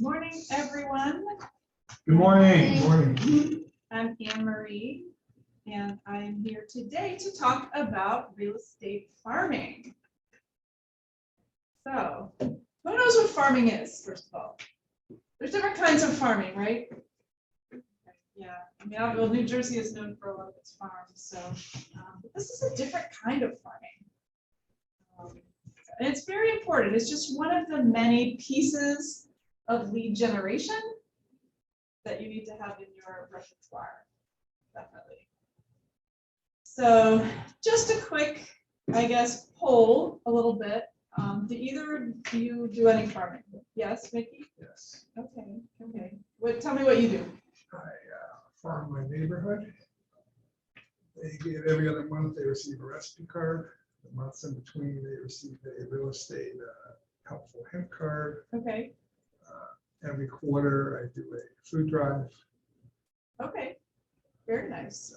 Morning, everyone. Good morning. Good morning. I'm Anne Marie, and I'm here today to talk about real estate farming. So, who knows what farming is, first of all? There's different kinds of farming, right? Yeah, I mean, well, New Jersey is known for a lot of its farms, so but this is a different kind of farming. And it's very important. It's just one of the many pieces of lead generation that you need to have in your repertoire, definitely. So just a quick, I guess, poll a little bit. Do either of you do any farming? Yes, Mickey? Yes. Okay, okay. Tell me what you do. I farm my neighborhood. They give every other month, they receive a recipe card. The months in between, they receive a real estate helpful hint card. Okay, Every quarter, I do a food drive. okay. Very nice.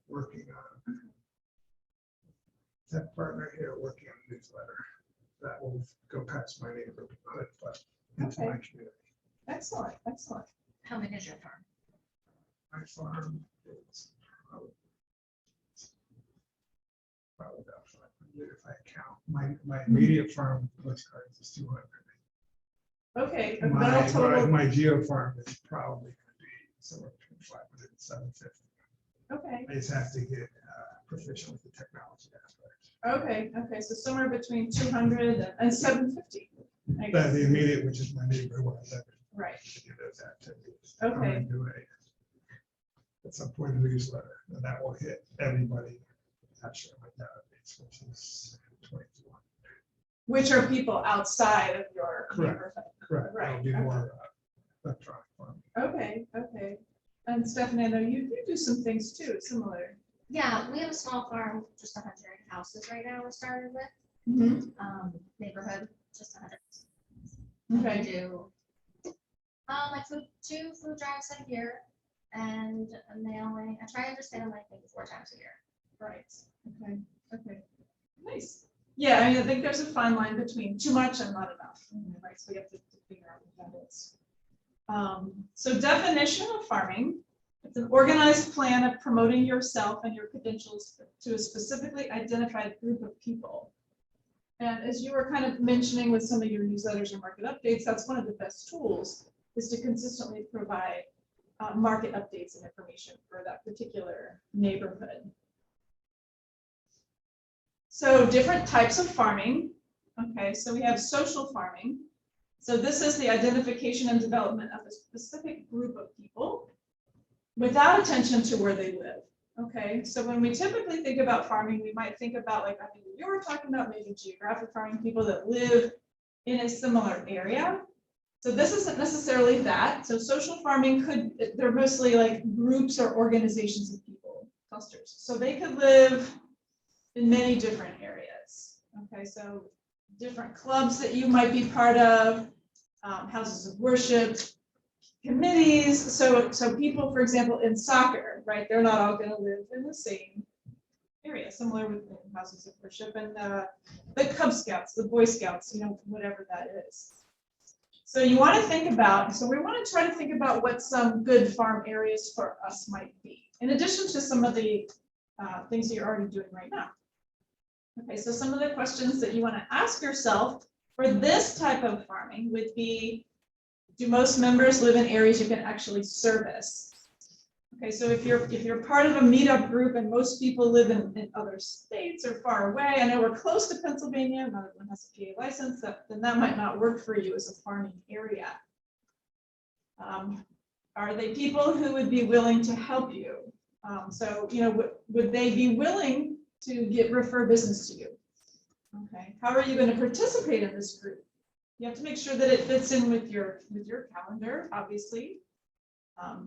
Working on tech partner here, working on a newsletter that will go past my neighborhood, but into my community. Excellent, excellent. How big is your farm? My farm is probably about 500 if I count. My immediate farm postcards is 200. Okay, that'll total. My geo farm is probably going to be somewhere between 500 and 750. Okay, I just have to get proficient with the technology aspect. okay, okay. So somewhere between 200 and 750. I guess. The immediate, which is my neighborhood, where I live, Right. to do those activities. Okay. I'm going to do at some point a neighborhood, and that will hit everybody. Actually, my database, which is 2,200. Which are people outside of your Correct. neighborhood. Correct. Right, That'll be okay. more electronic farming. Okay, okay. And Stephanie, I know you do some things too, similar. Yeah, we have a small farm, just 100 houses right now we're started with. Neighborhood, just 100. Okay. We do like two food drives a year and a mailing. I try to understand like maybe 4 times a year. Right. Okay. Okay. Nice. Yeah, I mean, I think there's a fine line between too much and not enough. Right. So we have to figure out what that is. So definition of farming. It's an organized plan of promoting yourself and your credentials to a specifically identified group of people. And as you were kind of mentioning with some of your newsletters or market updates, that's one of the best tools is to consistently provide market updates and information for that particular neighborhood. So different types of farming. Okay, so we have social farming. So this is the identification and development of a specific group of people without attention to where they live. Okay, so when we typically think about farming, we might think about, like I think you were talking about, maybe geographic farming, people that live in a similar area. So this isn't necessarily that. So social farming they're mostly like groups or organizations of people, clusters. So they could live in many different areas. Okay, so different clubs that you might be part of, houses of worship, committees. So people, for example, in soccer, right? They're not all going to live in the same area. Similar with houses of worship and the Cub Scouts, the Boy Scouts, whatever that is. So you want to think about. So we want to try to think about what some good farm areas for us might be, in addition to some of the things that you're already doing right now. Okay, so some of the questions that you want to ask yourself for this type of farming would be, do most members live in areas you can actually service? Okay, so if you're part of a meetup group and most people live in other states or far away, I know we're close to Pennsylvania, not everyone has a PA license, then that might not work for you as a farming area. Are they people who would be willing to help you? So, would they be willing to refer business to you? Okay, how are you going to participate in this group? You have to make sure that it fits in with your calendar, obviously,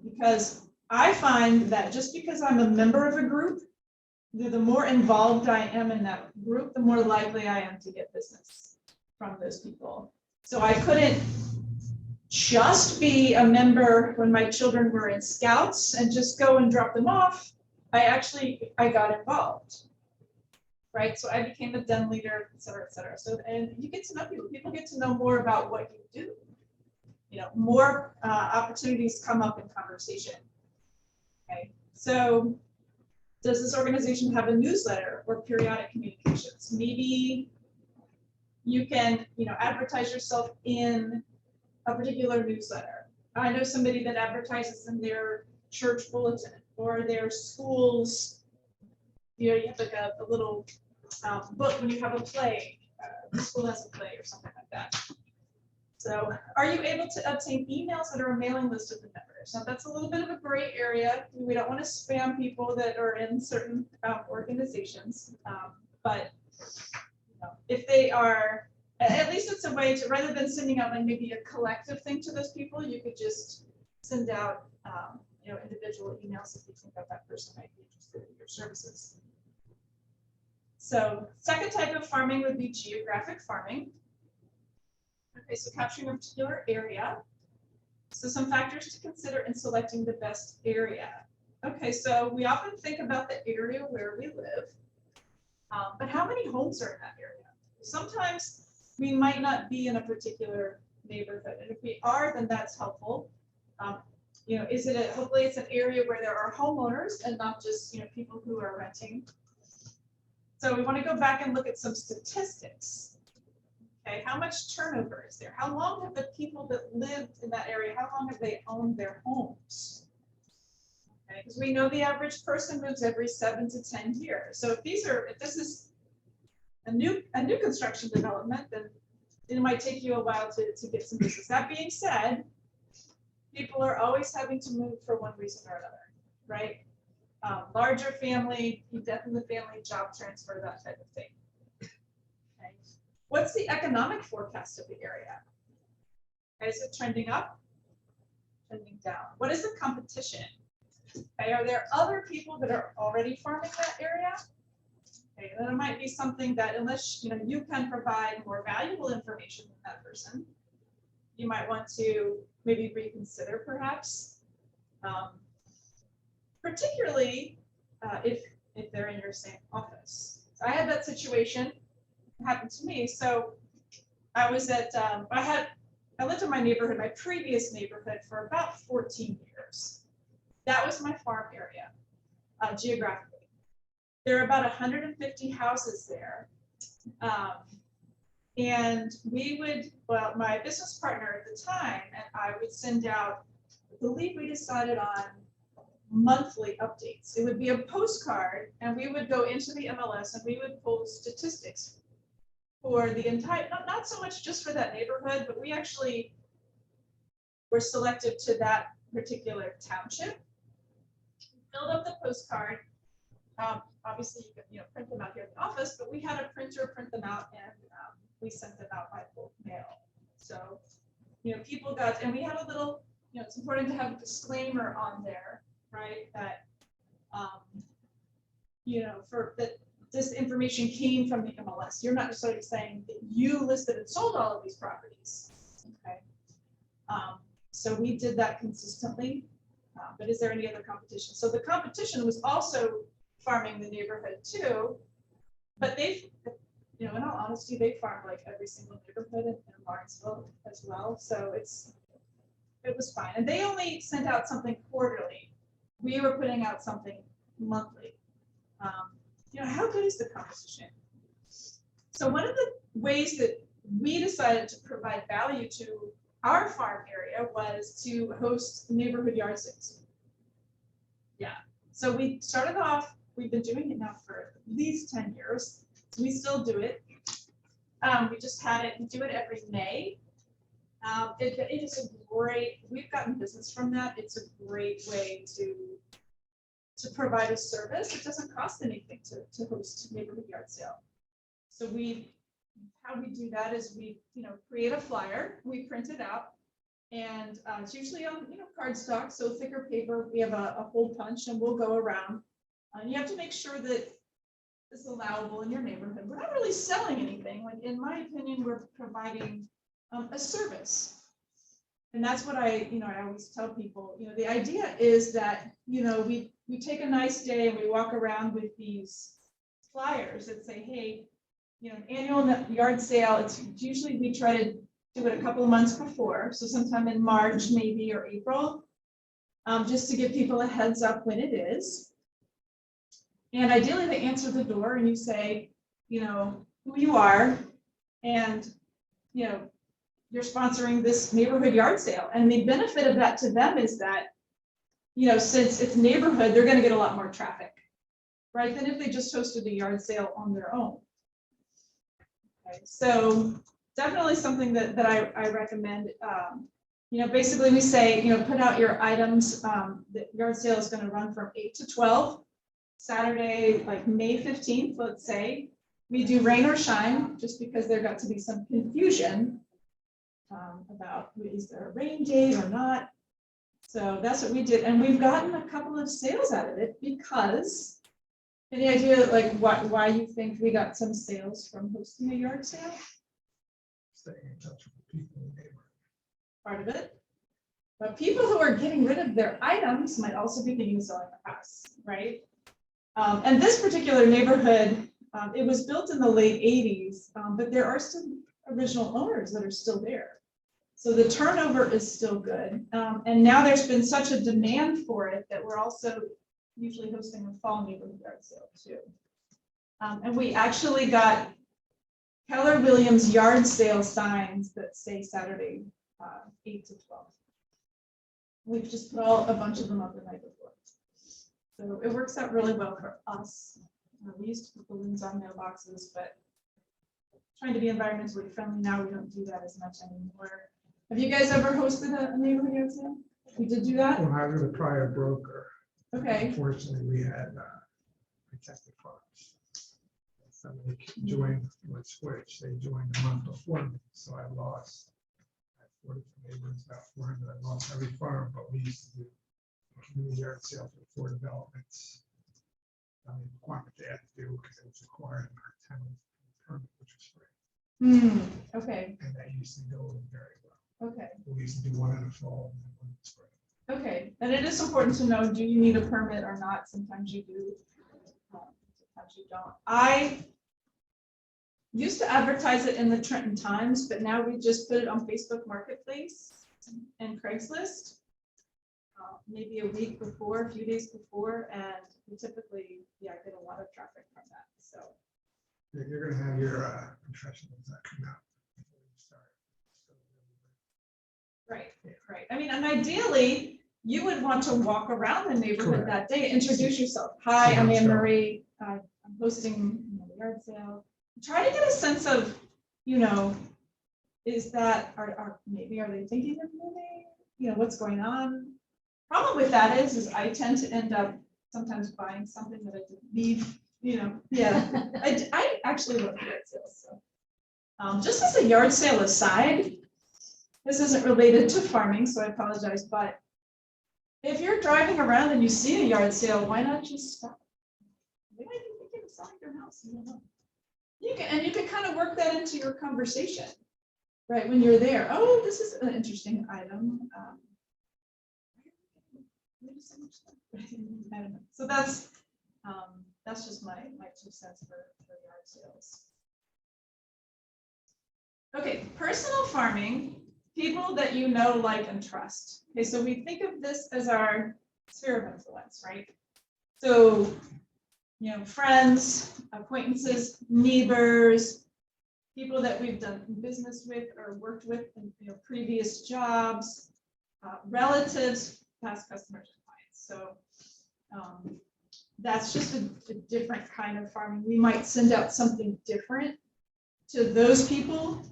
because I find that just because I'm a member of a group, the more involved I am in that group, the more likely I am to get business from those people. So I couldn't just be a member when my children were in Scouts and just go and drop them off. I got involved. Right, so I became a den leader, et cetera, et cetera. So, and you get to know people. People get to know more about what you do. more opportunities come up in conversation. Okay, so does this organization have a newsletter or periodic communications? Maybe you can, advertise yourself in a particular newsletter. I know somebody that advertises in their church bulletin or their schools. You have like a little book when you have a play. The school has a play or something like that. So are you able to obtain emails that are a mailing list of the members? Now that's a little bit of a gray area. We don't want to spam people that are in certain organizations, but if they are, at least it's a way to, rather than sending out like maybe a collective thing to those people, you could just send out individual emails if you think that person might be interested in your services. So second type of farming would be geographic farming. Okay, so capturing a particular area. So some factors to consider in selecting the best area. Okay, so we often think about the area where we live, but how many homes are in that area? Sometimes we might not be in a particular neighborhood, and if we are, then that's helpful. Hopefully it's an area where there are homeowners and not just people who are renting. So we want to go back and look at some statistics. Okay, how much turnover is there? How long have the people that lived in that area, how long have they owned their homes? Okay, because we know the average person moves every 7 to 10 years. So if this is a new construction development, then it might take you a while to get some business. That being said, people are always having to move for one reason or another, right? Larger family, death in the family, job transfer, that type of thing. Okay. What's the economic forecast of the area? Okay, is it trending up? Trending down? What is the competition? Okay, are there other people that are already farming that area? Okay, then it might be something that unless you can provide more valuable information than that person, you might want to maybe reconsider perhaps. Particularly if they're in your same office. So I had that situation happen to me. So I was at I lived in my neighborhood, my previous neighborhood, for about 14 years. That was my farm area, geographically. There are about 150 houses there. And my business partner at the time and I would send out, I believe we decided on monthly updates. It would be a postcard and we would go into the MLS and we would pull statistics for the entire, not so much just for that neighborhood, but we actually were selected to that particular township. Filled up the postcard. Obviously you could print them out here at the office, but we had a printer print them out and we sent them out by bulk mail. So people got, and we had a little, it's important to have a disclaimer on there, right? That for that this information came from the MLS. You're not necessarily saying that you listed and sold all of these properties. Okay. So we did that consistently. But is there any other competition? So the competition was also farming the neighborhood too, but in all honesty, they farmed like every single neighborhood in Lawrenceville as well. So it was fine. And they only sent out something quarterly. We were putting out something monthly. How good is the competition? So one of the ways that we decided to provide value to our farm area was to host neighborhood yard sales. Yeah. So we started off, we've been doing it now for at least 10 years. So we still do it. We just had it, we do it every May. It is a great, we've gotten business from that. It's a great way to provide a service. It doesn't cost anything to host a neighborhood yard sale. So how we do that is we create a flyer, we print it out, and it's usually on cardstock, so thicker paper. We have a hole punch and we'll go around. And you have to make sure that it's allowable in your neighborhood. We're not really selling anything. Like in my opinion, we're providing a service. And that's what I always tell people, the idea is that, we take a nice day and we walk around with these flyers that say, hey, an annual yard sale, it's usually we try to do it a couple of months before, so sometime in March maybe or April, just to give people a heads up when it is. And ideally they answer the door and you say, you know, who you are and, you know, you're sponsoring this neighborhood yard sale. And the benefit of that to them is that, you know, since it's neighborhood, they're going to get a lot more traffic, right, than if they just hosted a yard sale on their own. Okay, so definitely something that I recommend. You know, basically we say, you know, put out your items. The yard sale is going to run from 8 to 12, Saturday, like May 15th, let's say. We do rain or shine, just because there got to be some confusion about is there a rain date or not. So that's what we did. And we've gotten a couple of sales out of it because, any idea like why you think we got some sales from hosting a yard sale? Staying in touch with the people in the neighborhood. Part of it. But people who are getting rid of their items might also be thinking of selling a house, right? And this particular neighborhood, it was built in the late 80s, but there are some original owners that are still there. So the turnover is still good. And now there's been such a demand for it that we're also usually hosting a fall neighborhood yard sale too. And we actually got Keller Williams yard sale signs that say Saturday 8 to 12. We've just put a bunch of them up the night before. So it works out really well for us. We used to put balloons on mailboxes, but trying to be environmentally friendly now, we don't do that as much anymore. Have you guys ever hosted a neighborhood yard sale? We did do that? When I was a prior broker, Okay. unfortunately, we had protected farms. Somebody joined, would switch, they joined a month before me, so I lost. I had 40 neighbors, about 400, I lost every farm, but we used to do community yard sales for 4 developments. I mean, requirement they had to do because it was required in our town permit, which was free. Okay. And that used to go very well. Okay. We used to do one in the fall and then one in the spring. Okay. And it is important to know, do you need a permit or not? Sometimes you do. Sometimes you don't. I used to advertise it in the Trenton Times, but now we just put it on Facebook Marketplace and Craigslist. Maybe a week before, a few days before, and we typically, get a lot of traffic from that. So You're going to have your professionals that come out before you start. right. I mean, and ideally, you would want to walk around the neighborhood Correct. that day, introduce yourself. Hi, I'm Sounds Anne good. Marie. I'm hosting the yard sale. Try to get a sense of, is that are they thinking of moving? What's going on? Problem with that is I tend to end up sometimes buying something that I didn't need. Yeah. I actually love yard sales. So, just as a yard sale aside, this isn't related to farming, so I apologize. But if you're driving around and you see a yard sale, why not just stop? They might be thinking of selling your house. You don't know. You can kind of work that into your conversation, right? When you're there. Oh, this is an interesting item. I don't know. So that's just my 2 cents for yard sales. Okay, personal farming, people that you know, like, and trust. Okay, so we think of this as our sphere of influence, right? So, friends, acquaintances, neighbors, people that we've done business with or worked with in previous jobs, relatives, past customers and clients. So that's just a different kind of farming. We might send out something different to those people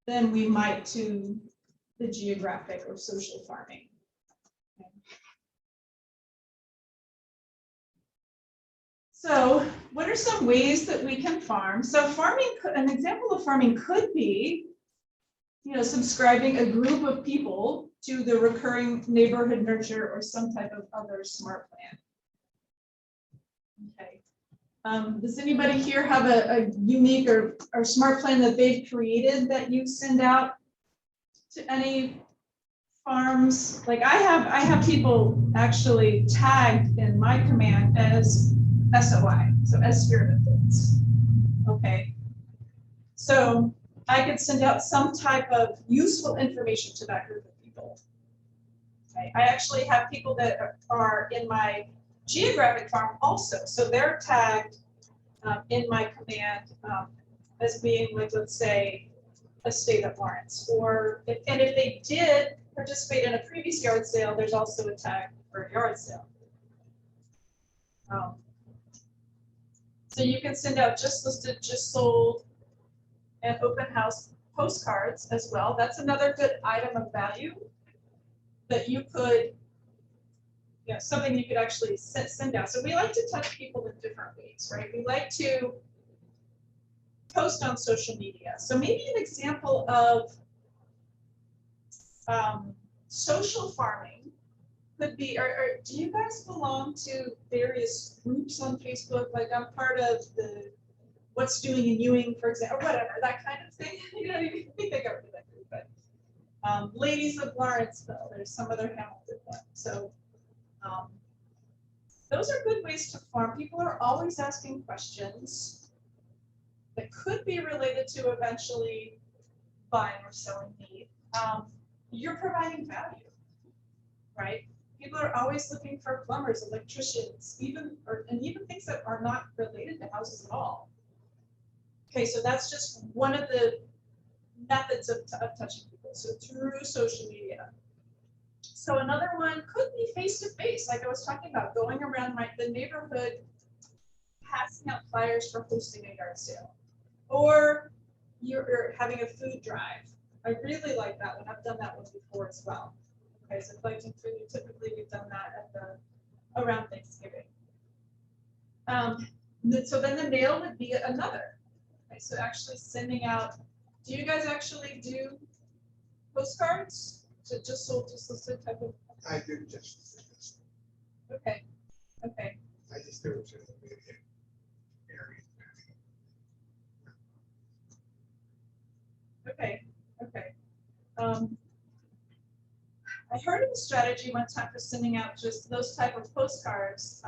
than we might to the geographic or social farming. Okay. So what are some ways that we can farm? So an example of farming could be, subscribing a group of people to the recurring neighborhood nurture or some type of other smart plan. Okay. Does anybody here have a unique or smart plan that they've created that you send out to any farms? Like I have people actually tagged in my command as SOI, so as spirit of things. Okay. So I could send out some type of useful information to that group of people. Okay. I actually have people that are in my geographic farm also, so they're tagged in my command as being, like, let's say, a state of Lawrence, and if they did participate in a previous yard sale, there's also a tag for a yard sale. So you can send out just listed, just sold, and open house postcards as well. That's another good item of value that you could, something you could actually send out. So we like to touch people in different ways, right? We like to post on social media. So maybe an example of social farming could be, or do you guys belong to various groups on Facebook? Like, I'm part of the What's Doing in Ewing, for example, or whatever, that kind of thing. You know, you think I go to that group, but Ladies of Lawrenceville, there's some other Hamilton one. So those are good ways to farm. People are always asking questions that could be related to eventually buying or selling meat. You're providing value, right? People are always looking for plumbers, electricians, even things that are not related to houses at all. Okay, so that's just one of the methods of touching people, so through social media. So another one could be face-to-face, like I was talking about, going around the neighborhood, passing out flyers for hosting a yard sale. Or you're having a food drive. I really like that one. I've done that one before as well. Okay, so collecting food, typically we've done that around Thanksgiving. So then the mail would be another. Okay, so actually sending out, do you guys actually do postcards? So just listed type of? I do just this. Okay, okay. I just do it to the media area. Okay, okay. I heard of a strategy one time for sending out just those type of postcards.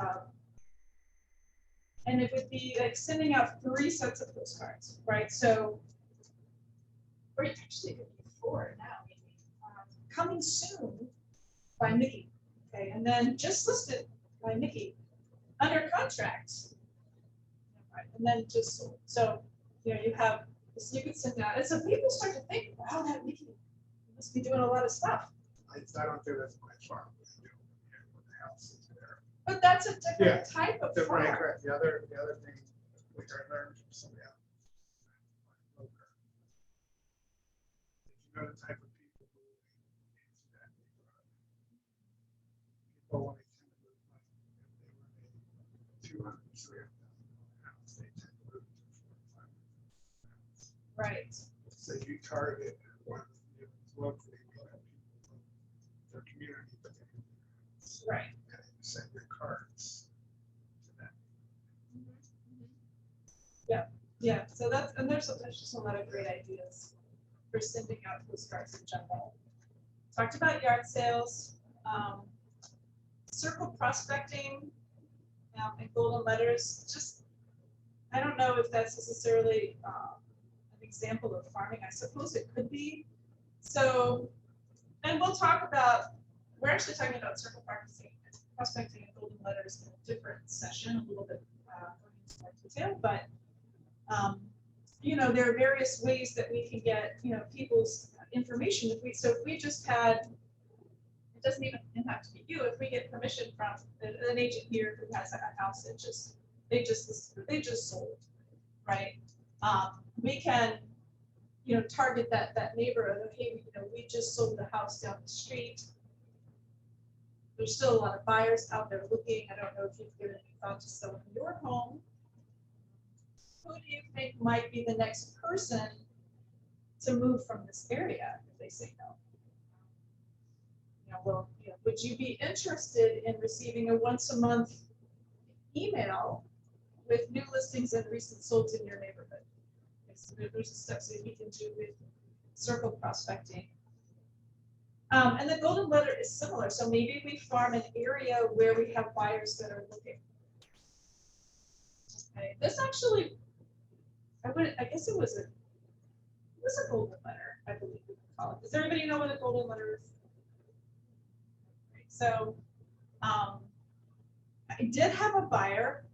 And it would be like sending out 3 sets of postcards, right? So, or it actually could be 4 now, maybe. Coming soon by Nikki, okay? And then just listed by Nikki, under contract, right? And then just sold. So, you have, so you could send out, and so people start to think, wow, that Nikki must be doing a lot of stuff. I don't do that for my farm. I do with the houses there. But that's a different type of farm. Right, correct. The other thing which I learned from somebody else. You know the type of people who into that neighborhood. People want to tend to move money. If they were a 200, 300,000 house, they tend to move to 400, 500,000 house. Right. So you target one locally, you'll have people from their community, but they can Right. and you send your cards to them. Yeah. So there's just a lot of great ideas for sending out postcards in general. Talked about yard sales, circle prospecting, and golden letters. Just, I don't know if that's necessarily an example of farming. I suppose it could be. So, and we'll talk about, we're actually talking about circle prospecting and golden letters in a different session, a little bit into more detail, but there are various ways that we can get, people's information. If we just had, it doesn't even have to be you, if we get permission from an agent here who has a house that they just sold, right? We can, target that neighborhood of, hey, we just sold the house down the street. There's still a lot of buyers out there looking. I don't know if you've given any thought to selling your home. Who do you think might be the next person to move from this area if they say no? Would you be interested in receiving a once-a-month email with new listings and recent solds in your neighborhood? So there's steps that we can do with circle prospecting. And the golden letter is similar. So maybe we farm an area where we have buyers that are looking. Okay. This actually, I guess it was was a golden letter, I believe we could call it. Does everybody know what a golden letter is? So I did have a buyer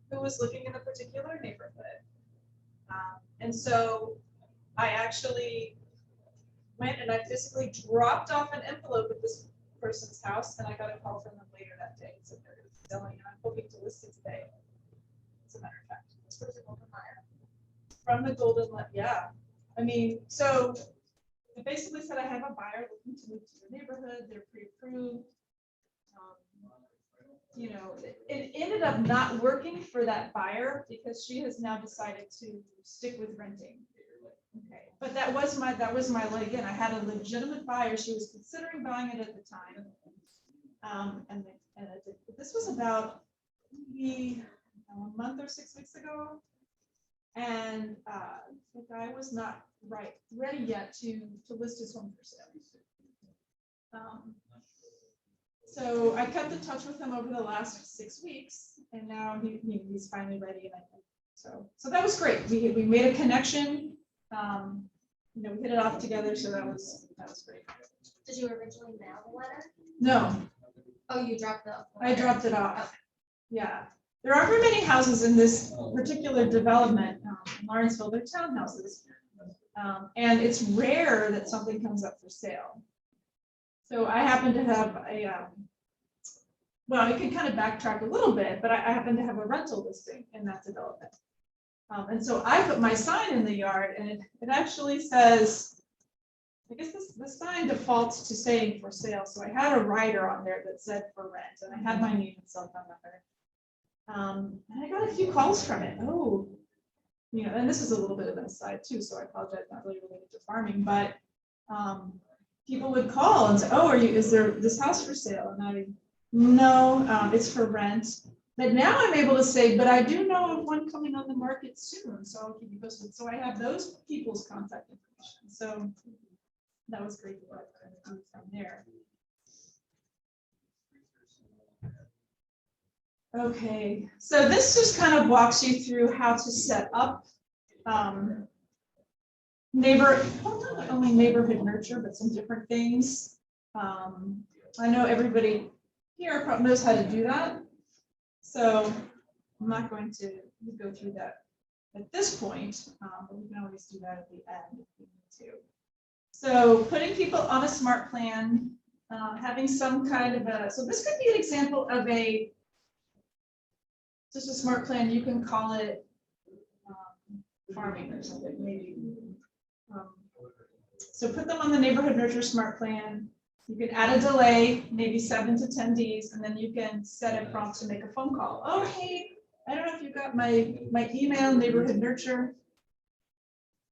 who was living in a particular neighborhood. And so I actually went and I physically dropped off an envelope at this person's house, and I got a call from them later that day. So they're selling, and I'm hoping to list it today. As a matter of fact, So it's a golden buyer. from the golden letter, yeah. I mean, so it basically said I have a buyer looking to move to your neighborhood. They're pre-approved. You know, it ended up not working for that buyer because she has now decided to stick with renting. Okay, but that was my like, again, I had a legitimate buyer. She was considering buying it at the time. This was about maybe a month or 6 weeks ago. And the guy was not ready yet to list his home for sale. So I kept in touch with him over the last 6 weeks, and now he's finally ready. And so that was great. We made a connection. You know, we hit it off together, so that was great. Did you originally mail the letter? No, Oh, you dropped the. I dropped it off. Yeah, there aren't very many houses in this particular development in Lawrenceville. They're townhouses, and it's rare that something comes up for sale. So I happen to have a, well, I can kind of backtrack a little bit, but I happen to have a rental listing in that development. And so I put my sign in the yard, and it actually says, I guess the sign defaults to saying for sale. So I had a rider on there that said for rent, and I had my name and cell phone number. And I got a few calls from it. Oh, you know, and this is a little bit of an aside too, so I apologize, not really related to farming, but people would call and say, oh, is there this house for sale? And no, it's for rent. But now I'm able to say, but I do know of one coming on the market soon, so I'll keep you posted. So I have those people's contact information. So that was great to work from there. Okay, so this just kind of walks you through how to set up not only neighborhood nurture, but some different things. I know everybody here probably knows how to do that. So I'm not going to go through that at this point, but we can always do that at the end if we need to. So putting people on a smart plan, having some kind of so this could be an example of just a smart plan. You can call it farming or something, maybe. So put them on the neighborhood nurture smart plan. You can add a delay, maybe 7 to 10 days, and then you can set a prompt to make a phone call. Oh, hey, I don't know if you got my email, neighborhood nurture.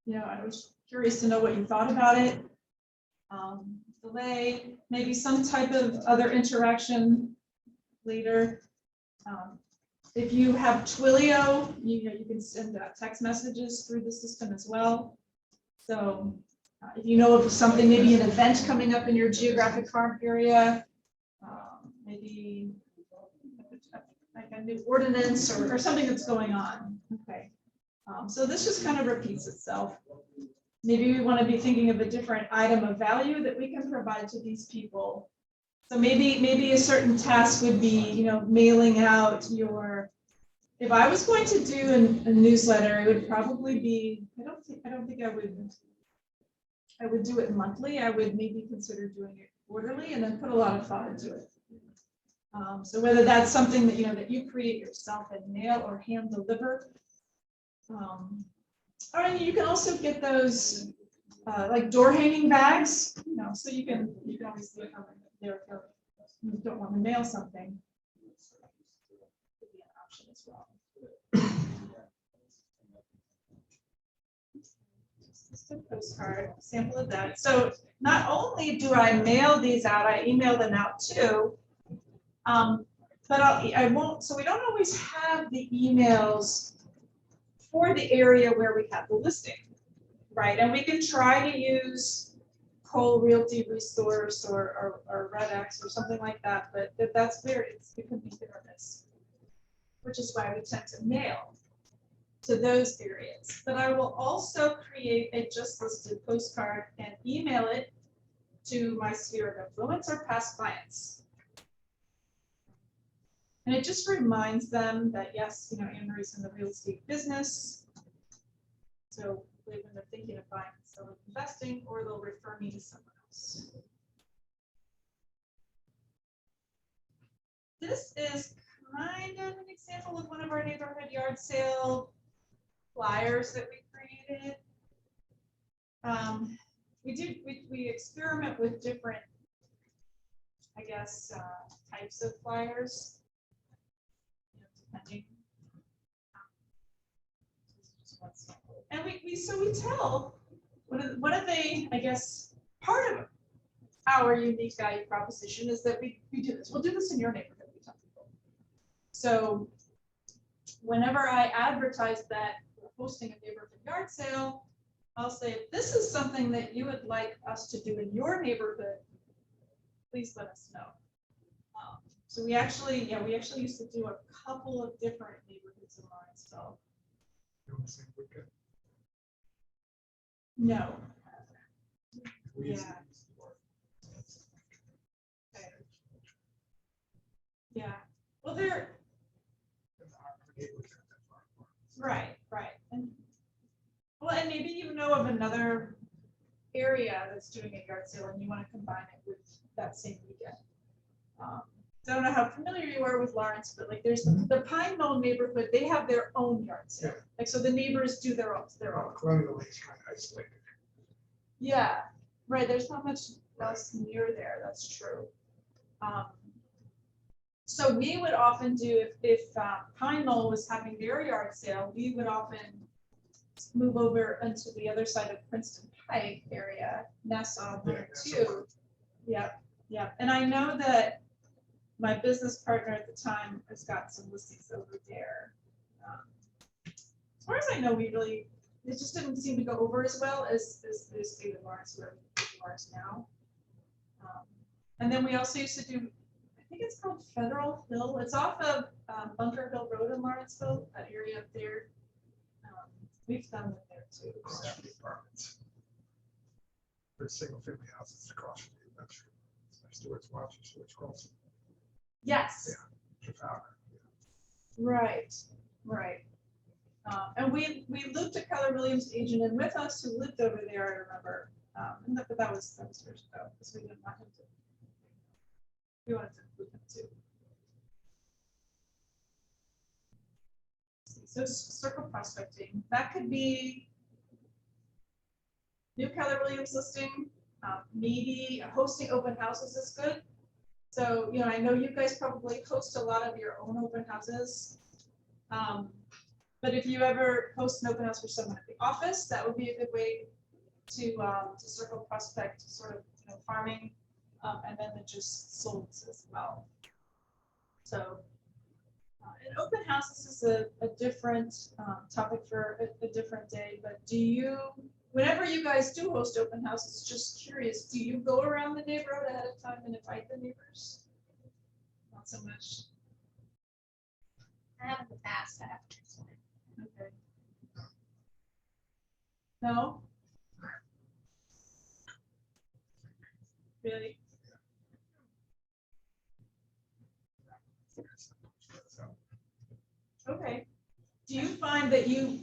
You know, I was curious to know what you thought about it. Delay, maybe some type of other interaction later. If you have Twilio, you can send text messages through the system as well. So if you know of something, maybe an event coming up in your geographic farm area, maybe like a new ordinance or something that's going on. Okay. So this just kind of repeats itself. Maybe we want to be thinking of a different item of value that we can provide to these people. So maybe a certain task would be, you know, mailing out your. If I was going to do a newsletter, it would probably be. I don't think I would do it monthly. I would maybe consider doing it quarterly, and then put a lot of thought into it. So whether that's something that that you create yourself and mail or hand deliver. Or you can also get those like door hanging bags, so you can always leave them there if you don't want to mail something. Could be an option as well. Just a postcard sample of that. So not only do I mail these out, I email them out too. But I won't. So we don't always have the emails for the area where we have the listing, right? And we can try to use Cole Realty Resource or RedX or something like that, but if that's where it can be hit or miss, which is why we tend to mail. to those areas. But I will also create a just listed postcard and email it to my sphere of influence or past clients. And it just reminds them that, yes, Anne Marie's in the real estate business. So when they're thinking of buying and selling, investing, or they'll refer me to someone else. This is kind of an example of one of our neighborhood yard sale flyers that we created. We experiment with different, I guess, types of flyers, depending. And we tell one of the, I guess, part of our unique value proposition is that we do this. We'll do this in your neighborhood, we tell people. So whenever I advertise that we're hosting a neighborhood yard sale, I'll say, if this is something that you would like us to do in your neighborhood, please let us know. So we actually used to do a couple of different neighborhoods in Lawrenceville. No. Yeah. Okay. Yeah. Well, they're right. And maybe you know of another area that's doing a yard sale and you want to combine it with that same weekend. So I don't know how familiar you are with Lawrence, but like there's the Pine Knoll neighborhood, they have their own yard sale. Yeah. Like so the neighbors do their own. Colonial Lake's kind of isolated. Yeah, right. There's not much else near there. That's true. So we would often do if Pine Knoll was having their yard sale, we would often move over into the other side of Princeton Pike area, Nassau 1 and 2. Yep. And I know that my business partner at the time has got some listings over there. As far as I know, it just didn't seem to go over as well as David Lawrence, where Lawrence now. And then we also used to do, I think it's called Federal Hill. It's off of Bunker Hill Road in Lawrenceville, that area up there. We've done it there too. Across from the apartments. There's single family houses across from the adventure. Stewart's Watch, Stewart's Crossing. Yes. Yeah. Trafalgar. Yeah. Right. And we looped a Keller Williams agent in with us who lived over there, I remember. But that was years ago, because we didn't want him to. We wanted to loop him too. So circle prospecting, that could be new Keller Williams listing, maybe hosting open houses is good. So, I know you guys probably host a lot of your own open houses. But if you ever host an open house for someone at the office, that would be a good way to circle prospect sort of farming, and then the just sold as well. So an open house, this is a different topic for a different day, but whenever you guys do host open houses, just curious, do you go around the neighborhood ahead of time and invite the neighbors? Not so much. I have in the past. I have to. Okay. No? Really? Okay. Do you find that you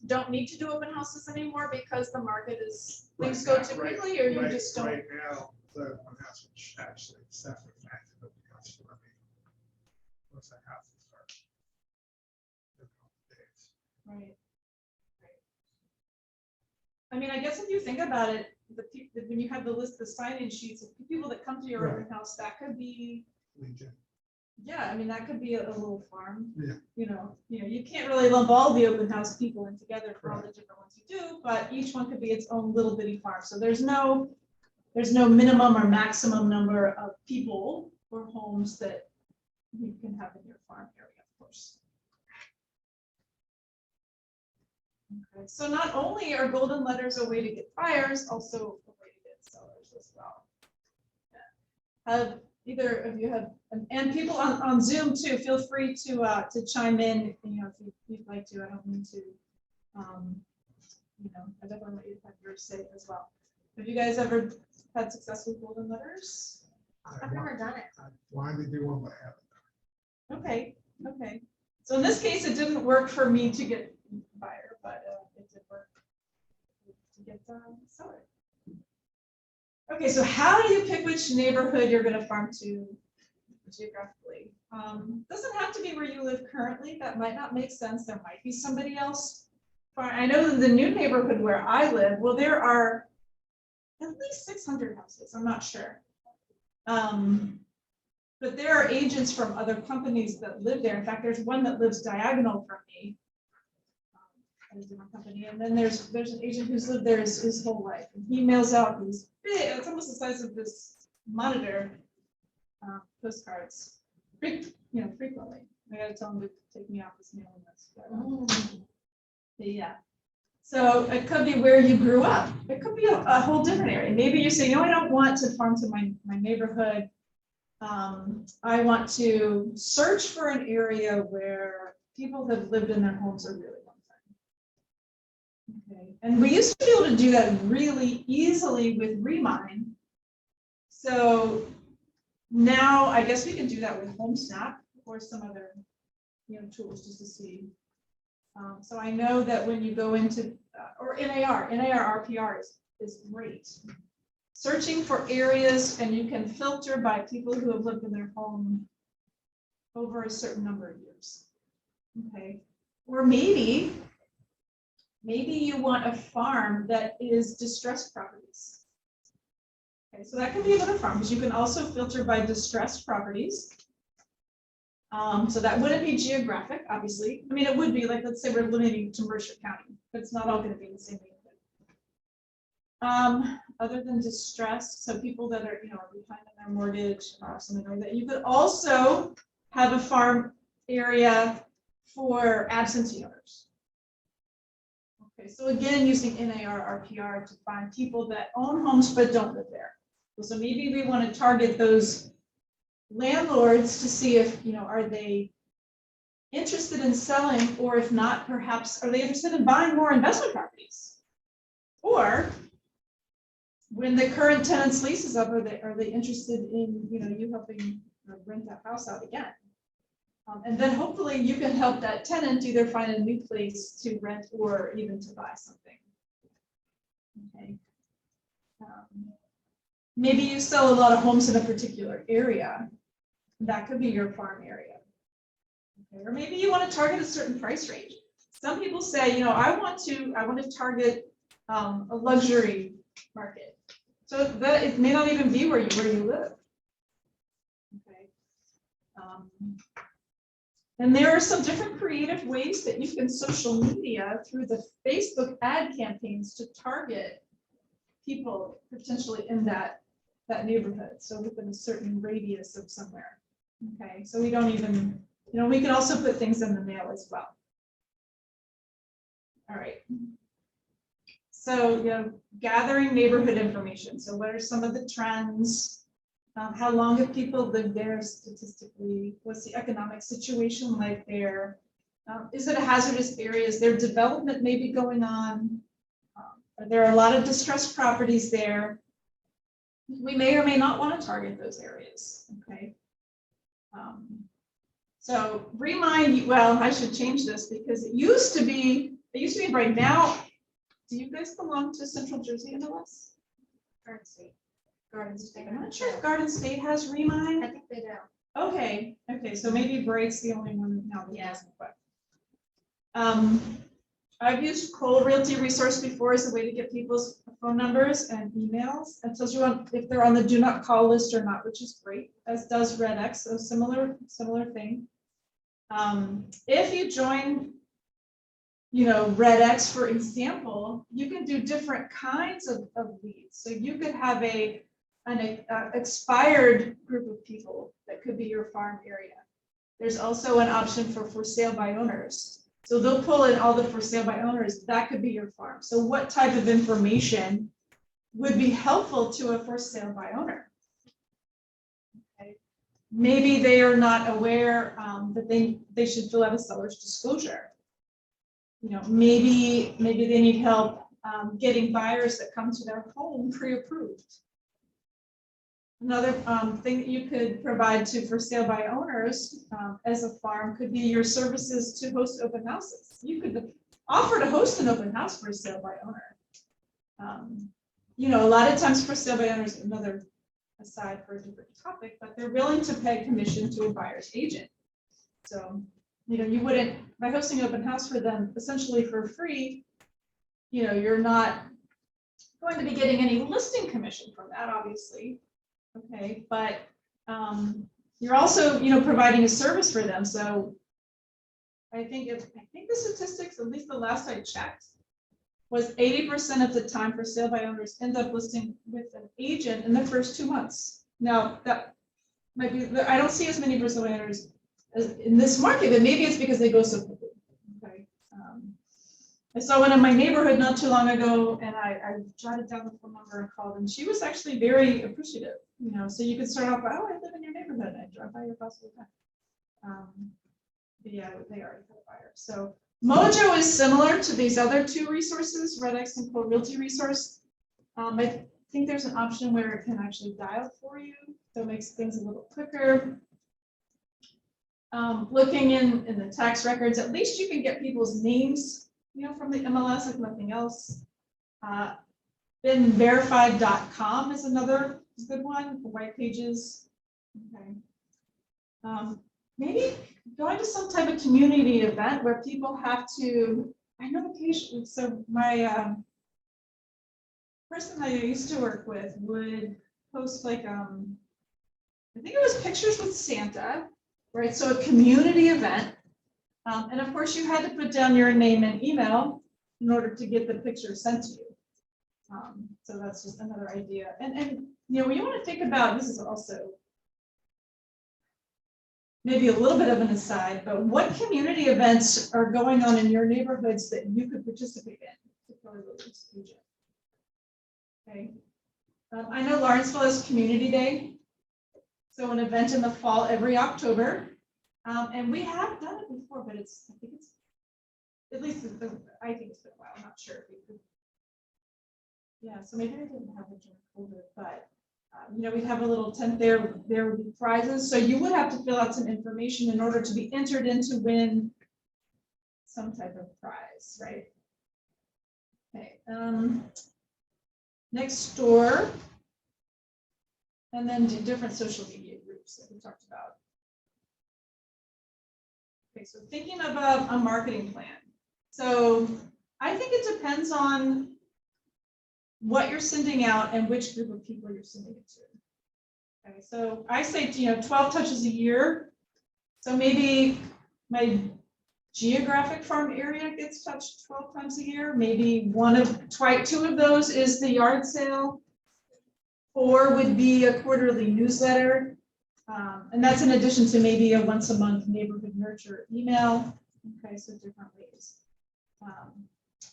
don't need to do open houses anymore because the market is, things go too quickly, or you just don't? Right now, the one house which actually separate active open house for me. Most of the houses are. Right. I mean, I guess if you think about it, when you have the list, the sign-in sheets of people that come to your open house, that could be. Legion. Yeah, I mean, that could be a little farm. Yeah. You can't really lump all the open house people in together for all the different ones you do, but each one could be its own little bitty farm. So there's no minimum or maximum number of people or homes that you can have in your farm area, of course. Okay, so not only are golden letters a way to get buyers, also a way to get sellers as well. either of you have, and people on Zoom too, feel free to chime in, if you'd like to. I don't mean to, I definitely want you to have your say as well. Have you guys ever had success with golden letters? I've never done it. I wanted to do one, but I haven't. Okay. So in this case, it didn't work for me to get buyer, but it did work to get seller. Okay, so how do you pick which neighborhood you're going to farm to geographically? Doesn't have to be where you live currently. That might not make sense. There might be somebody else. I know that the new neighborhood where I live, well, there are at least 600 houses. I'm not sure. But there are agents from other companies that live there. In fact, there's one that lives diagonal from me. At a different company. And then there's an agent who's lived there his whole life. And he mails out these big, it's almost the size of this monitor, postcards, frequently. I gotta tell him to take me off his mailing list. But yeah. So it could be where you grew up. It could be a whole different area. Maybe you say, I don't want to farm to my neighborhood. I want to search for an area where people have lived in their homes a really long time. Okay. And we used to be able to do that really easily with Remine. So now I guess we can do that with HomeSnap or some other tools just to see. So I know that when you go into or NAR RPR is great. Searching for areas, and you can filter by people who have lived in their home over a certain number of years. Okay, or maybe you want a farm that is distressed properties. Okay, so that can be another farm, because you can also filter by distressed properties. So that wouldn't be geographic, obviously. I mean, it would be like, let's say we're limiting to Mercer County, but it's not all going to be in the same neighborhood. Other than distressed, so people that are, are behind on their mortgage or something like that. You could also have a farm area for absentee owners. Okay, so again, using NAR RPR to find people that own homes but don't live there. So maybe we want to target those landlords to see if, are they interested in selling, or if not, perhaps are they interested in buying more investment properties? Or when the current tenant's lease is up, are they interested in, you helping rent that house out again? And then hopefully you can help that tenant either find a new place to rent or even to buy something. Okay. Maybe you sell a lot of homes in a particular area. That could be your farm area. Okay. Or maybe you want to target a certain price range. Some people say, I want to target a luxury market. So that it may not even be where you live. Okay. And there are some different creative ways that you can social media through the Facebook ad campaigns to target people potentially in that neighborhood. So within a certain radius of somewhere. Okay. So we don't even, we can also put things in the mail as well. All right. So, gathering neighborhood information. So what are some of the trends? How long have people lived there statistically? What's the economic situation like there? Is it a hazardous area? Is there development maybe going on? Are there a lot of distressed properties there? We may or may not want to target those areas, okay? So remind, well, I should change this because it used to be right now. Do you guys belong to Central Jersey MLS? Garden State. Garden State. I'm not sure if Garden State has Remind. I think they do. Okay. So maybe Bright's the only one now that doesn't. I've used Cole Realty Resource before as a way to get people's phone numbers and emails. It tells you if they're on the do not call list or not, which is great, as does RedX, a similar thing. If you join RedX, for example, you can do different kinds of leads. So you could have an expired group of people that could be your farm area. There's also an option for sale by owners. So they'll pull in all the for sale by owners. That could be your farm. So what type of information would be helpful to a for sale by owner? Okay. maybe they are not aware that they should fill out a seller's disclosure. You know, maybe they need help getting buyers that come to their home pre-approved. Another thing that you could provide to for sale by owners as a farm could be your services to host open houses. You could offer to host an open house for sale by owner. You know, a lot of times for sale by owners, another aside for a different topic, but they're willing to pay commission to a buyer's agent. So, you know, you wouldn't, by hosting an open house for them essentially for free, you know, you're not going to be getting any listing commission from that, obviously. Okay, but you're also, you know, providing a service for them. So I think the statistics, at least the last I checked, was 80% of the time for sale by owners end up listing with an agent in the first 2 months. Now that might be, I don't see as many for sale by owners as in this market, but maybe it's because they go so quickly. Okay. I saw one in my neighborhood not too long ago, and I jotted down the phone number and called, and she was actually very appreciative. You know, so you could start off by, oh, I live in your neighborhood, I drive by your house all the time. But yeah, they already had a buyer. So Mojo is similar to these other two resources, Red X and Quote Realty Resource. I think there's an option where it can actually dial for you, so it makes things a little quicker. Looking in the tax records, at least you can get people's names, you know, from the MLS, if nothing else. BeenVerified.com is another good one for white pages. Okay. Maybe going to some type of community event where people have to, I know occasionally, so my person I used to work with would post like, I think it was pictures with Santa, right? So a community event. And of course you had to put down your name and email in order to get the picture sent to you. So that's just another idea. And you know, you want to think about, this is also maybe a little bit of an aside, but what community events are going on in your neighborhoods that you could participate in? Okay. I know Lawrenceville has Community Day, so an event in the fall every October, and we have done it before, but I think it's at least I think it's been a while. I'm not sure if we could. Yeah, so maybe I didn't have it during COVID, but you know, we'd have a little tent there. There would be prizes, so you would have to fill out some information in order to be entered in to win some type of prize, right? Okay. Next door, and then do different social media groups that we talked about. Okay, so thinking about a marketing plan. So I think it depends on what you're sending out and which group of people you're sending it to. Okay, so I say, you know, 12 touches a year. So maybe my geographic farm area gets touched 12 times a year. Maybe two of those is the yard sale. 4 would be a quarterly newsletter. And that's in addition to maybe a once a month neighborhood nurture email. Okay, so different ways.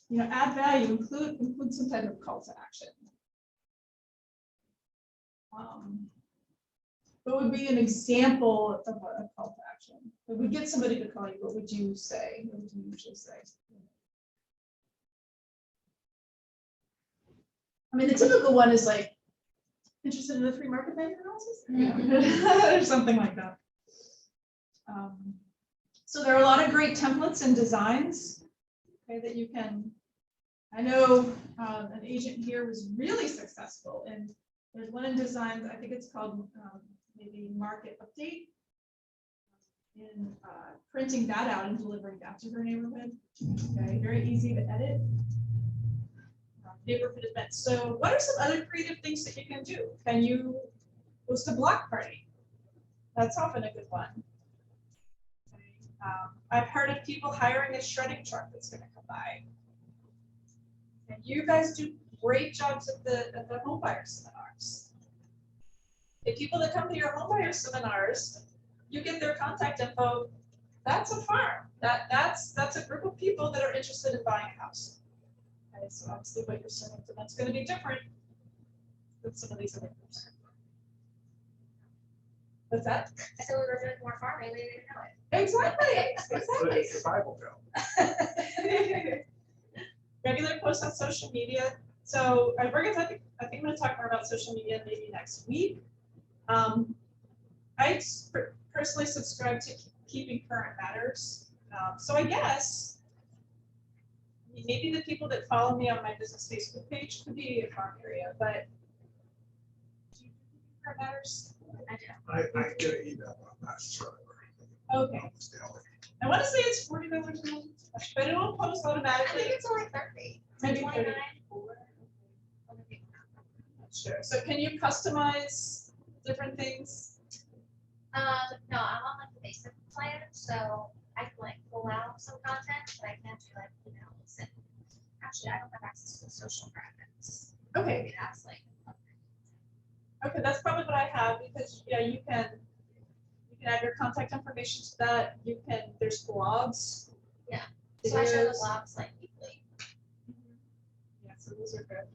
You know, add value, include some type of call to action. What would be an example of a call to action? If we get somebody to call you, what would you say? What would you usually say? I mean, the typical one is like, interested in the free market value analysis? Or something like that. So there are a lot of great templates and designs, okay, that you can. I know an agent here was really successful, and there's one in designs, I think it's called maybe Market Update, in printing that out and delivering that to her neighborhood. Okay, very easy to edit. Neighborhood events. So what are some other creative things that you can do? Can you host a block party? That's often a good one. Okay. I've heard of people hiring a shredding truck that's going to come by. And you guys do great jobs at the homebuyer seminars. The people that come to your homebuyer seminars, you get their contact info. That's a farm. That's a group of people that are interested in buying a house. Okay, so obviously what you're sending to them is going to be different than some of these other groups. What's that? I said we were doing more farming, we didn't know it. Exactly, So exactly. it's a Bible Belt. Regular posts on social media. So we're gonna talk, I think I'm gonna talk more about social media maybe next week. I personally subscribe to Keeping Current Matters. So I guess maybe the people that follow me on my business Facebook page could be a farm area, but do you do Keeping Current Matters? I do. I get an email on that forever. Okay. Almost daily. I want to say it's $40 a month, but it will post I automatically. think it's only 30. Maybe 29. 30. Sure. So can you customize different things? No, I'm on like the basic plan, so I can like pull out some content, but I can't do like emails and actually I don't have access to social graphics. Okay. Maybe that's like. Okay, that's probably what I have because yeah, you can add your contact information to that. You can, there's blogs. So I share the videos. blogs like weekly. Yeah, so those are good.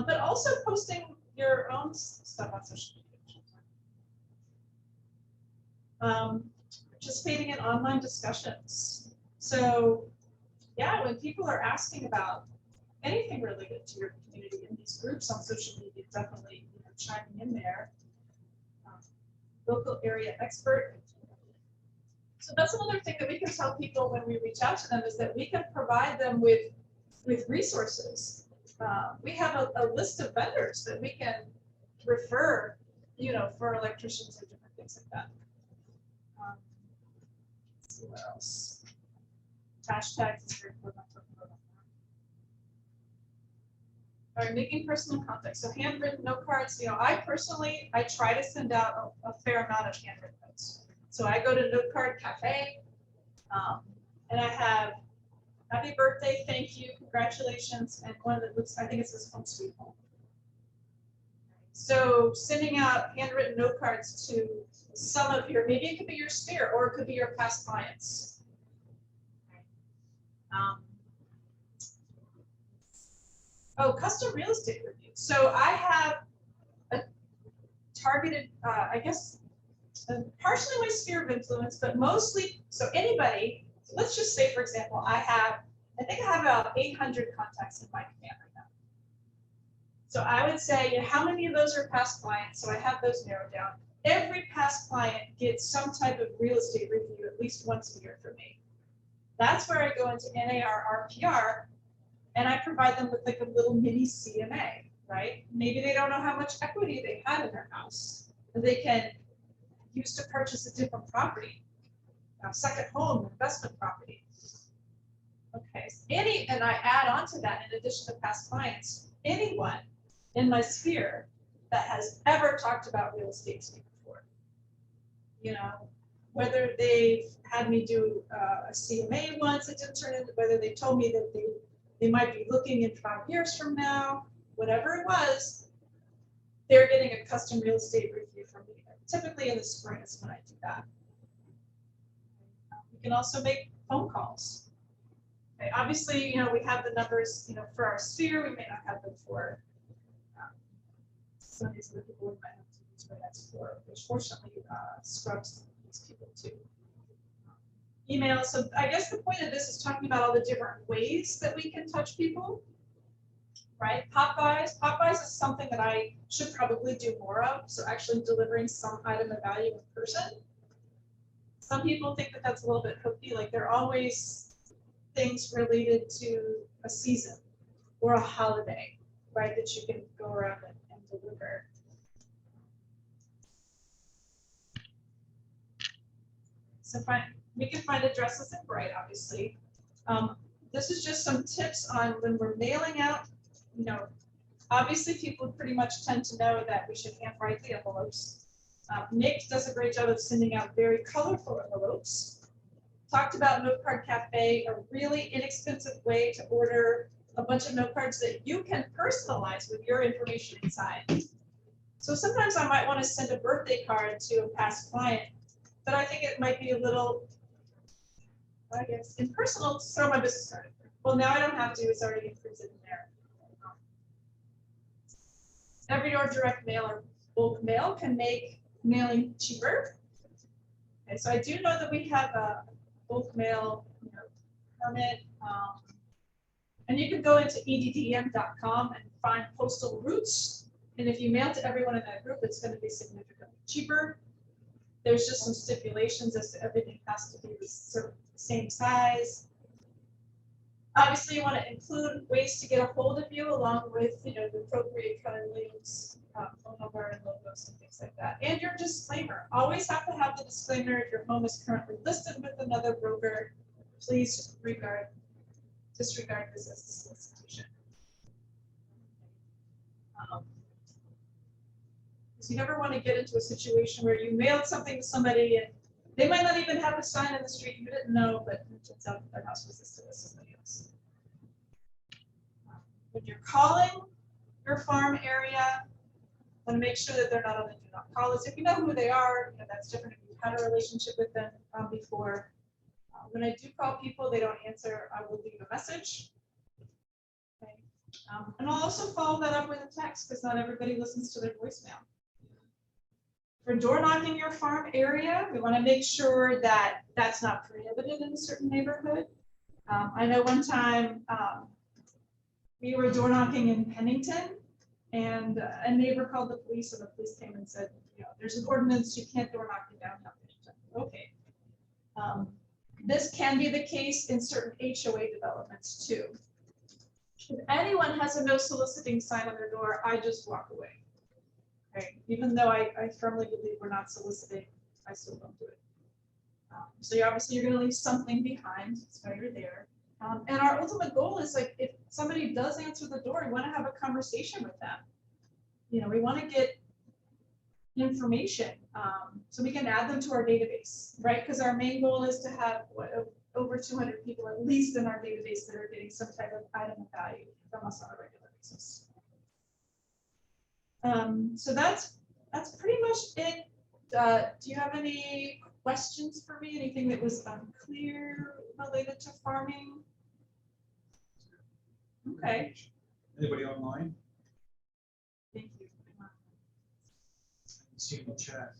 But also posting your own stuff on social media. Participating in online discussions. So yeah, when people are asking about anything related to your community in these groups on social media, definitely chiming in there. Local area expert. So that's another thing that we can tell people when we reach out to them is that we can provide them with resources. We have a list of vendors that we can refer, for electricians and different things like that. Let's see what else. Hashtags is very important. All right, making personal contact. So handwritten note cards, I personally, I try to send out a fair amount of handwritten notes. So I go to Note Card Cafe, and I have happy birthday, thank you, congratulations, and one that looks, I think it says home sweet home. So sending out handwritten note cards to some of your, maybe it could be your sphere, or it could be your past clients. Custom real estate review. So I have a targeted, I guess, partially my sphere of influence, but mostly, so anybody, let's just say, for example, I think I have about 800 contacts in my command right now. So I would say, how many of those are past clients? So I have those narrowed down. Every past client gets some type of real estate review at least once a year from me. That's where I go into NAR RPR, and I provide them with like a little mini CMA, right? Maybe they don't know how much equity they had in their house, and they can use to purchase a different property, a second home, investment property. Okay, and I add on to that, in addition to past clients, anyone in my sphere that has ever talked about real estate to me before. Whether they've had me do a CMA once, it didn't turn into, whether they told me that they might be looking in 5 years from now, whatever it was, they're getting a custom real estate review from me. Typically in the spring is when I do that. We can also make phone calls. Okay, obviously, we have the numbers, for our sphere. We may not have them for some of these other people we might have to use, but that's for, which fortunately scrubs these people too. Email. So I guess the point of this is talking about all the different ways that we can touch people, right? Pop buys. Pop buys is something that I should probably do more of. So actually delivering some item of value in person. Some people think that that's a little bit hokey, like they're always things related to a season or a holiday, right? That you can go around and deliver. So we can find addresses in Bright, obviously. This is just some tips on when we're mailing out, obviously people pretty much tend to know that we should handwrite the envelopes. Nick does a great job of sending out very colorful envelopes. Talked about Note Card Cafe, a really inexpensive way to order a bunch of note cards that you can personalize with your information inside. So sometimes I might want to send a birthday card to a past client, but I think it might be a little, I guess, impersonal to throw my business card in there. Well, now I don't have to, it's already printed in there. Every door direct mail or bulk mail can make mailing cheaper. Okay, so I do know that we have a bulk mail, permit, and you can go into eddm.com and find postal routes. And if you mail to everyone in that group, it's going to be significantly cheaper. There's just some stipulations as to everything has to be the same size. Obviously, you want to include ways to get a hold of you, along with the appropriate color links, phone number, and logos, and things like that. And your disclaimer. Always have to have the disclaimer if your home is currently listed with another broker. Please disregard this as a solicitation. Because you never want to get into a situation where you mailed something to somebody and they might not even have a sign in the street you didn't know, but it turns out their house was listed as somebody else. When you're calling your farm area, want to make sure that they're not on the do not call list. If you know who they are, that's different if you've had a relationship with them before. When I do call people, they don't answer, I will leave a message. Okay. And I'll also follow that up with a text because not everybody listens to their voicemail. For door knocking your farm area, we want to make sure that that's not prohibited in a certain neighborhood. I know one time we were door knocking in Pennington, and a neighbor called the police, and the police came and said, there's an ordinance, you can't door knock in downtown Pennington. Okay. This can be the case in certain HOA developments too. If anyone has a no soliciting sign on their door, I just walk away. Okay. Even though I firmly believe we're not soliciting, I still don't do it. So you're going to leave something behind. That's why you're there. And our ultimate goal is, like, if somebody does answer the door, we want to have a conversation with them. We want to get information so we can add them to our database, right? Because our main goal is to have over 200 people at least in our database that are getting some type of item of value from us on a regular basis. So that's pretty much it. Do you have any questions for me? Anything that was unclear related to farming? Okay. Anybody online? Thank you. See in the chat.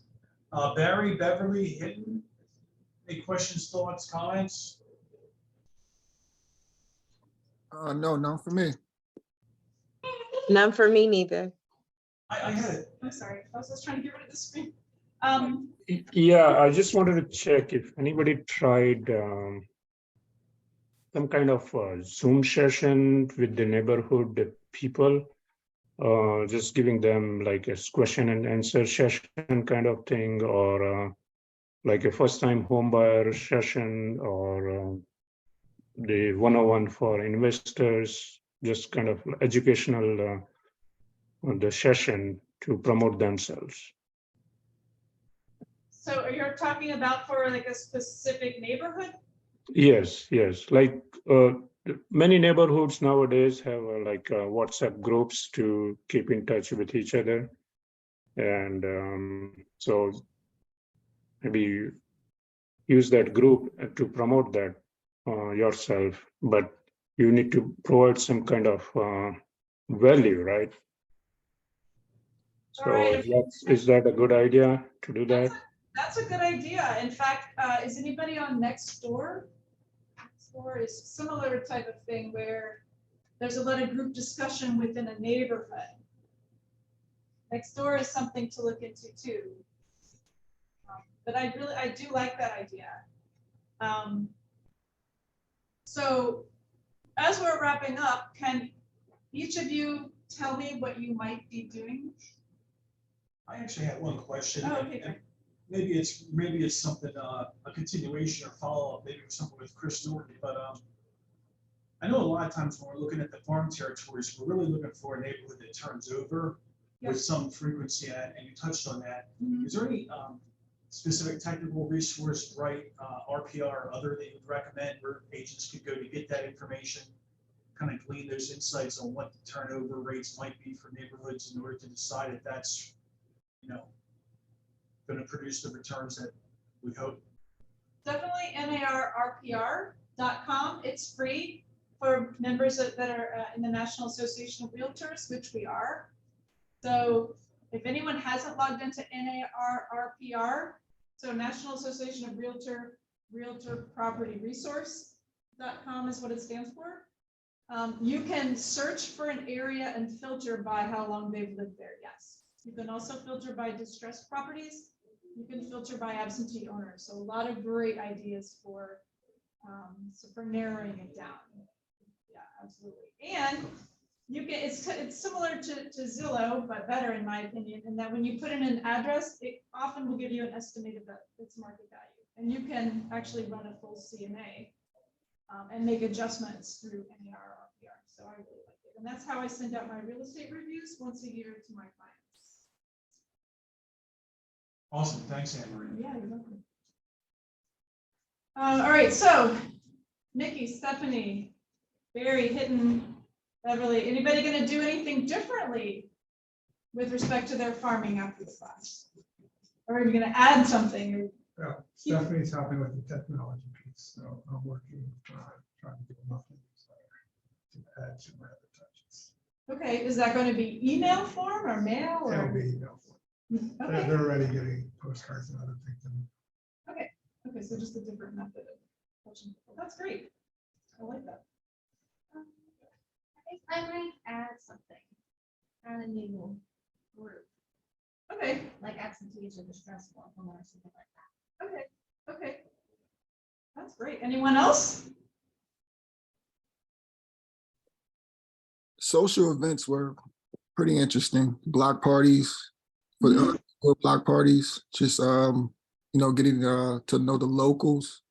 Barry, Beverly, Hinton, any questions, thoughts, comments? No, none for me. None for me neither. I had it. I'm sorry. I was just trying to get rid of the screen. Yeah, I just wanted to check if anybody tried some kind of Zoom session with the neighborhood people, just giving them like a question and answer session kind of thing, or like a first-time home buyer session, or the 101 for investors, just kind of educational the session to promote themselves. So you're talking about for like a specific neighborhood? Yes, like many neighborhoods nowadays have like WhatsApp groups to keep in touch with each other. And so maybe use that group to promote that yourself, but you need to provide some kind of value, right? So Right. is that a good idea to do that? That's a good idea. In fact, is anybody on Nextdoor? Nextdoor is a similar type of thing where there's a lot of group discussion within a neighborhood. Nextdoor is something to look into too. But I do like that idea. So as we're wrapping up, can each of you tell me what you might be doing? I actually had one question. Oh, okay, and maybe it's something a continuation or follow up. Maybe it was something with Chris Norton, but I know a lot of times when we're looking at the farm territories, we're really looking for a neighborhood that turns over with some frequency, and you touched on that. Mhm. Is there any specific technical resource, right, RPR or other that you would recommend where agents could go to get that information, kind of glean those insights on what the turnover rates might be for neighborhoods in order to decide if that's, going to produce the returns that we hope? Definitely NARRPR.com. It's free for members that are in the National Association of Realtors, which we are. So If anyone hasn't logged into NARRPR, so National Association of Realtor Property Resource.com is what it stands for. You can search for an area and filter by how long they've lived there, yes. You can also filter by distressed properties. You can filter by absentee owners. So a lot of great ideas for narrowing it down. Yeah, absolutely. And you can, it's similar to Zillow, but better in my opinion, in that when you put in an address, it often will give you an estimated its market value. And you can actually run a full CMA and make adjustments through NARRPR. So I really like it. And that's how I send out my real estate reviews once a year to my clients. Awesome, thanks, Anne Marie. Yeah, you're welcome. All right, so Nikki, Stephanie, Barry, Hitten, Beverly, anybody going to do anything differently with respect to their farming after the class? Or are we going to add something? Well, Stephanie's helping with the technology piece, so I'm working trying to do a monthly newsletter to add to my other touches. Okay, is that going to be email form or mail? Or? It'll be email form. Okay. They're already getting postcards and other things. Okay, so just a different method of touching people. That's great. I like that. I might add something, add a new group, Okay, like absentees or distressed or something like that. okay, okay. That's great. Anyone else? Social events were pretty interesting. Block parties, for block parties, just getting to know the locals,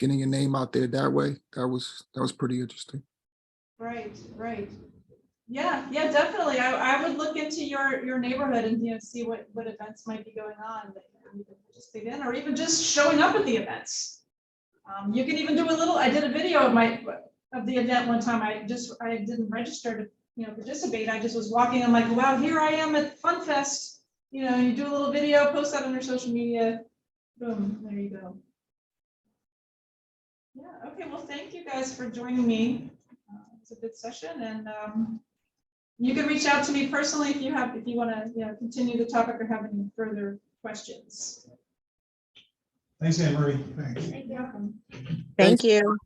getting your name out there that way. That was pretty interesting. Right. Yeah, definitely. I would look into your neighborhood and see what events might be going on that you can participate in, or even just showing up at the events. You can even do a little. I did a video of the event one time. I didn't register to participate. I just was walking. I'm like, wow, here I am at Fun Fest. You do a little video, post that on your social media. Boom, there you go. Yeah. Okay. Well, thank you guys for joining me. It's a good session, and you can reach out to me personally if you want to continue the topic or have any further questions. Thanks, Anne Marie. Thanks. Thank you. You're welcome. Thank you.